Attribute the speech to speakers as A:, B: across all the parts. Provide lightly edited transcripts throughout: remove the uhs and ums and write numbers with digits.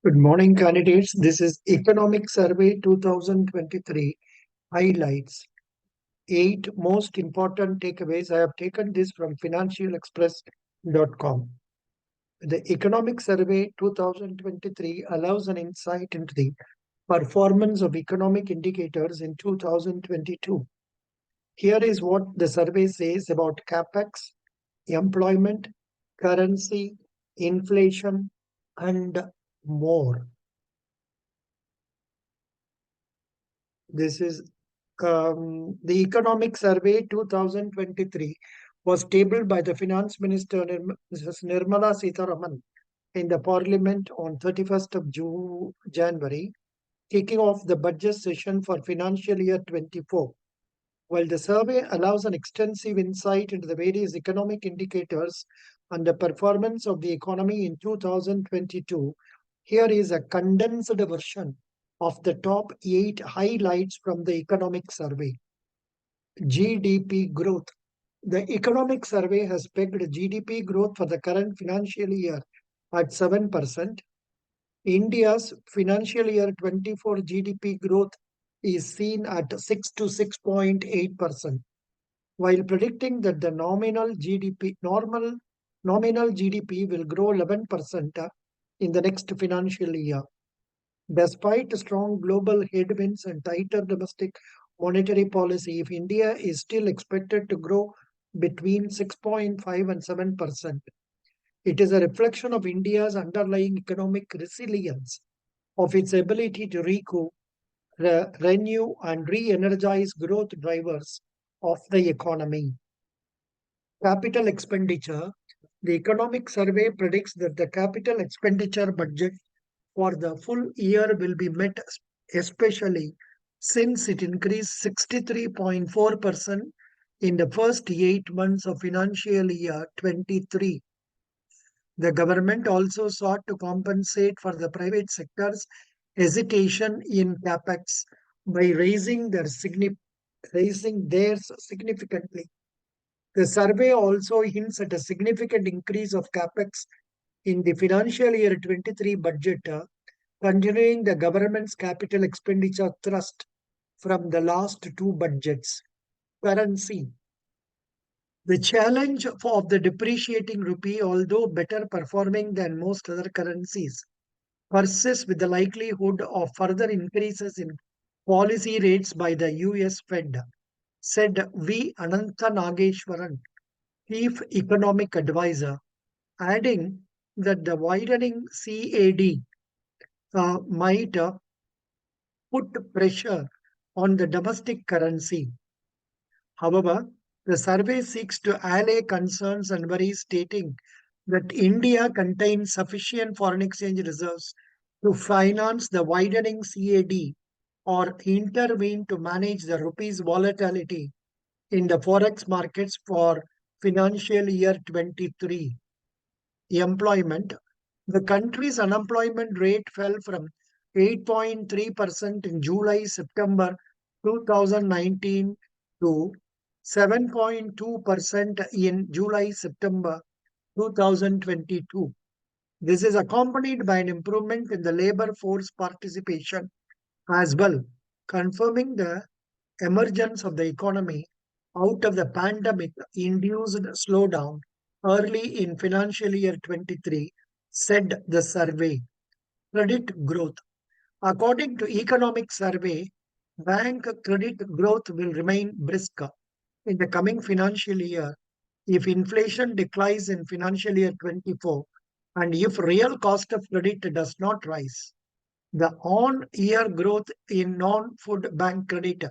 A: Good morning, candidates. This is Economic Survey 2023 highlights. 8 most important takeaways. I have taken this from financialexpress.com. The Economic Survey 2023 allows an insight into the performance of economic indicators in 2022. Here is what the survey says about capex, employment, currency, inflation, and more. This is the Economic Survey 2023 was tabled by the Finance Minister Mrs. Nirmala Sitharaman in the Parliament on 31st of January, kicking off the budget session for financial year 24. While the survey allows an extensive insight into the various economic indicators and the performance of the economy in 2022, here is a condensed version of the top 8 highlights from the economic survey. GDP growth. The economic survey has pegged GDP growth for the current financial year at 7%. India's financial year 24 GDP growth is seen at 6 to 6.8%, while predicting that the nominal GDP will grow 11% in the next financial year. Despite strong global headwinds and tighter domestic monetary policy, if India is still expected to grow between 6.5 and 7%, it is a reflection of India's underlying economic resilience, of its ability to recoup, renew, and re-energize growth drivers of the economy. Capital expenditure. The economic survey predicts that the capital expenditure budget for the full year will be met, especially since it increased 63.4% in the first 8 months of financial year 23. The government also sought to compensate for the private sector's hesitation in capex by raising theirs significantly. The survey also hints at a significant increase of capex in the financial year 23 budget, continuing the government's capital expenditure thrust from the last 2 budgets. Currency. The challenge of the depreciating rupee, although better performing than most other currencies, persists with the likelihood of further increases in policy rates by the US Fed, said V. Anantha Nageshwaran, Chief Economic Advisor, adding that the widening CAD might put pressure on the domestic currency. However, the survey seeks to allay concerns and worries, stating that India contains sufficient foreign exchange reserves to finance the widening CAD or intervene to manage the rupee's volatility in the forex markets for financial year 23. Employment. The country's unemployment rate fell from 8.3% in July-September 2019 to 7.2% in July-September 2022. This is accompanied by an improvement in the labor force participation as well, confirming the emergence of the economy out of the pandemic-induced slowdown early in financial year 23, said the survey. Credit growth. According to economic survey, bank credit growth will remain brisk in the coming financial year if inflation declines in financial year 24 and if real cost of credit does not rise. The on-year growth in non-food bank credit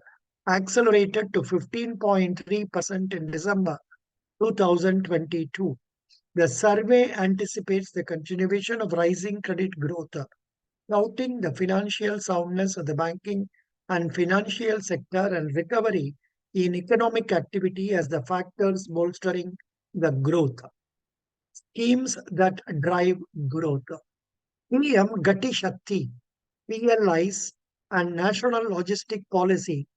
A: accelerated to 15.3% in December 2022. The survey anticipates the continuation of rising credit growth, touting the financial soundness of the banking and financial sector and recovery in economic activity as the factors bolstering the growth. Schemes that drive growth. PM Gati Shakti, PLIs, and National Logistic Policy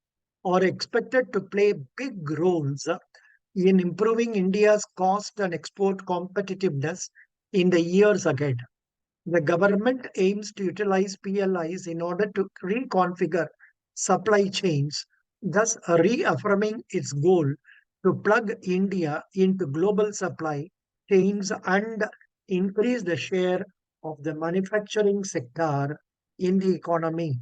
A: are expected to play big roles in improving India's cost and export competitiveness in the years ahead. The government aims to utilize PLIs in order to reconfigure supply chains, thus reaffirming its goal to plug India into global supply chains and increase the share of the manufacturing sector in the economy.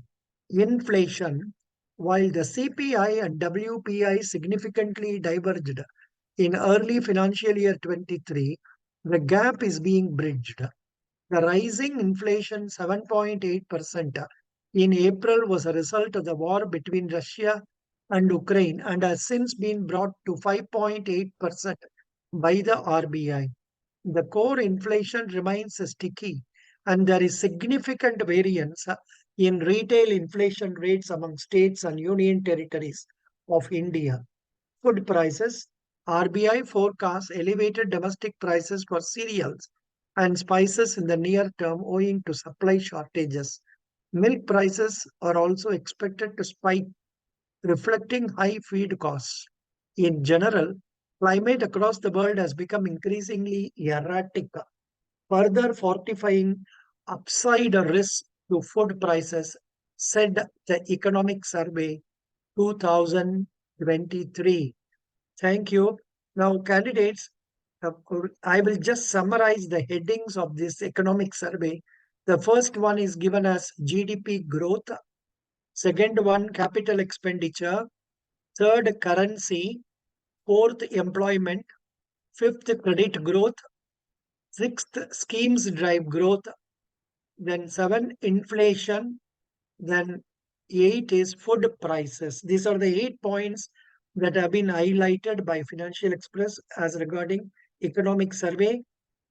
A: Inflation, while the CPI and WPI significantly diverged in early financial year 23, the gap is being bridged. The rising inflation 7.8% in April was a result of the war between Russia and Ukraine and has since been brought to 5.8% by the RBI. The core inflation remains sticky and there is significant variance in retail inflation rates among states and union territories of India. Food prices. RBI forecasts elevated domestic prices for cereals and spices in the near term owing to supply shortages. Milk prices are also expected to spike, reflecting high feed costs. In general, climate across the world has become increasingly erratic, further fortifying upside risk to food prices, said the Economic Survey 2023. Thank you. Now, candidates, I will just summarize the headings of this economic survey. The first one is given as GDP growth, second one, capital expenditure, third, currency, fourth, employment, fifth, credit growth, sixth, schemes drive growth, then seven, inflation, then eight is food prices. These are the 8 points that have been highlighted by Financial Express as regarding economic survey.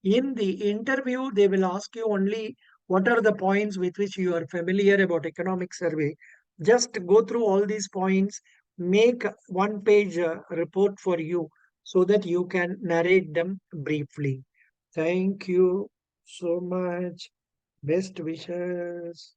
A: In the interview, they will ask you only what are the points with which you are familiar about economic survey. Just go through all these points, make one page report for you so that you can narrate them briefly. Thank you so much. Best wishes.